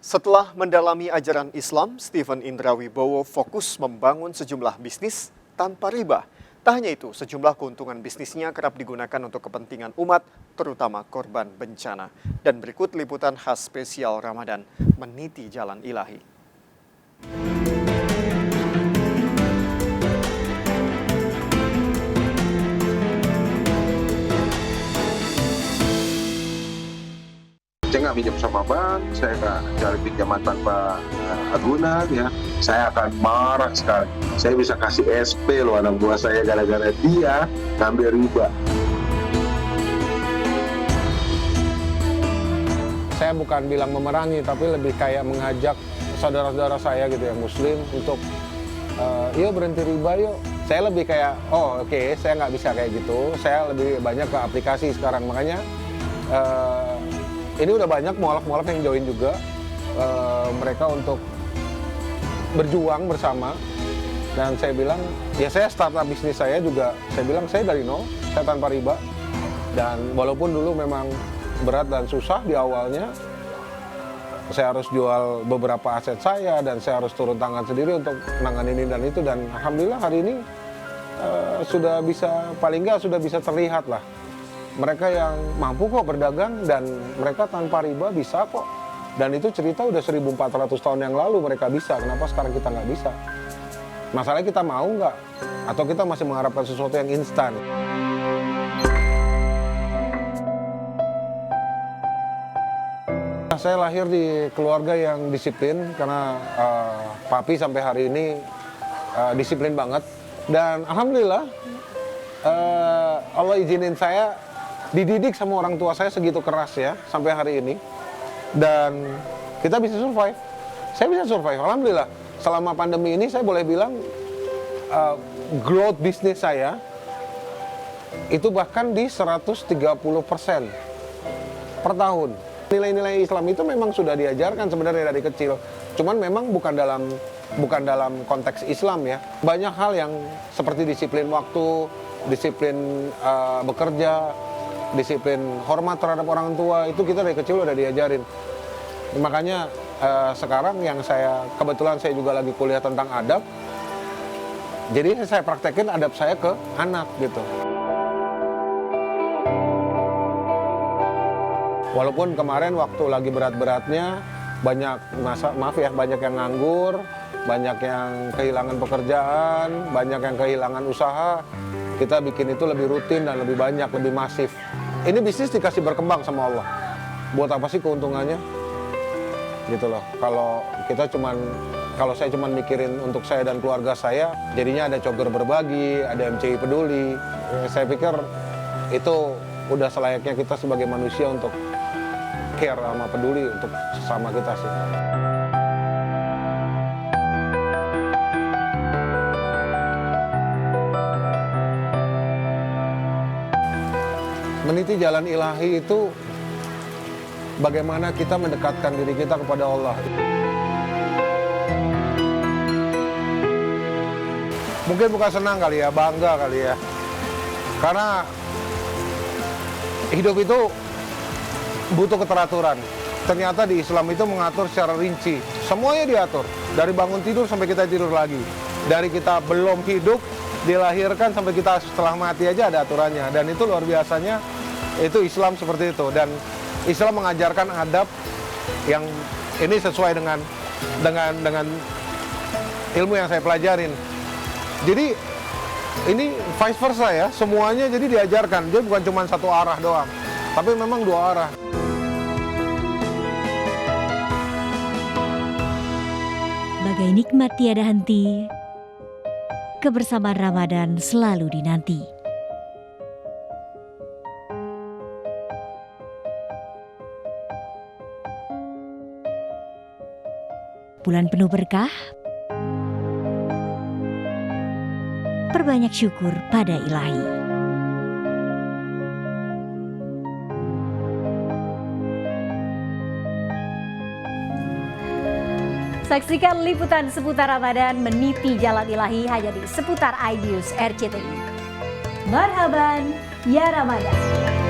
Setelah mendalami ajaran Islam, Stephen Indra Wibowo fokus membangun sejumlah bisnis tanpa riba. Tak hanya itu, sejumlah keuntungan bisnisnya kerap digunakan untuk kepentingan umat, terutama korban bencana. Dan berikut liputan khas spesial Ramadan, Meniti Jalan Ilahi. Saya nggak minjem sama bank, saya nggak cari pinjaman tanpa agunan, ya. Saya akan marah sekali. Saya bisa kasih SP loh anak buah saya gara-gara dia ngambil riba. Saya bukan bilang memerangi, tapi lebih kayak mengajak saudara-saudara saya gitu yang Muslim untuk yuk berhenti riba yuk. Saya lebih kayak, oke, saya nggak bisa kayak gitu. Saya lebih banyak ke aplikasi sekarang, makanya ini udah banyak mualaf-mualaf yang join juga, mereka untuk berjuang bersama. Dan saya bilang, ya saya startup bisnis saya juga, saya bilang saya dari nol, saya tanpa riba. Dan walaupun dulu memang berat dan susah di awalnya, saya harus jual beberapa aset saya dan saya harus turun tangan sendiri untuk menangani ini dan itu. Dan alhamdulillah hari ini sudah bisa, paling nggak sudah bisa terlihat lah. Mereka yang mampu kok berdagang dan mereka tanpa riba bisa kok. Dan itu cerita udah 1400 tahun yang lalu mereka bisa, kenapa sekarang kita nggak bisa? Masalahnya kita mau nggak? Atau kita masih mengharapkan sesuatu yang instan? Saya lahir di keluarga yang disiplin karena papi sampai hari ini disiplin banget. Dan alhamdulillah Allah izinin saya dididik sama orang tua saya segitu keras ya sampai hari ini, dan kita bisa survive. Saya bisa survive, alhamdulillah. Selama pandemi ini saya boleh bilang growth bisnis saya itu bahkan di 130% per tahun. Nilai-nilai Islam itu memang sudah diajarkan sebenarnya dari kecil, cuman memang bukan dalam konteks Islam ya. Banyak hal yang seperti disiplin waktu, disiplin bekerja, disiplin hormat terhadap orang tua, itu kita dari kecil udah diajarin. Makanya sekarang yang kebetulan saya juga lagi kuliah tentang adab, jadi saya praktekin adab saya ke anak gitu. Walaupun kemarin waktu lagi berat-beratnya banyak banyak yang nganggur, banyak yang kehilangan pekerjaan, banyak yang kehilangan usaha. Kita bikin itu lebih rutin dan lebih banyak, lebih masif. Ini bisnis dikasih berkembang sama Allah. Buat apa sih keuntungannya? Gitu loh. Kalau saya cuman mikirin untuk saya dan keluarga saya, jadinya ada Cogor Berbagi, ada MCI Peduli. Saya pikir itu udah selayaknya kita sebagai manusia untuk care sama peduli untuk sesama kita sih. Meniti jalan ilahi itu bagaimana kita mendekatkan diri kita kepada Allah. Mungkin bukan senang kali ya, bangga kali ya. Karena hidup itu butuh keteraturan. Ternyata di Islam itu mengatur secara rinci. Semuanya diatur. Dari bangun tidur sampai kita tidur lagi. Dari kita belum hidup, dilahirkan sampai kita setelah mati aja ada aturannya. Dan itu luar biasanya, itu Islam seperti itu. Dan Islam mengajarkan adab yang ini sesuai dengan ilmu yang saya pelajarin. Jadi ini vice versa ya, semuanya jadi diajarkan. Jadi bukan cuma satu arah doang, tapi memang dua arah. Bagai nikmat tiada henti, kebersamaan Ramadan selalu dinanti. Bulan penuh berkah, perbanyak syukur pada Ilahi. Saksikan liputan seputar Ramadan Meniti Jalan Ilahi hanya di Seputar iNews RCTI. Marhaban, ya Ramadan.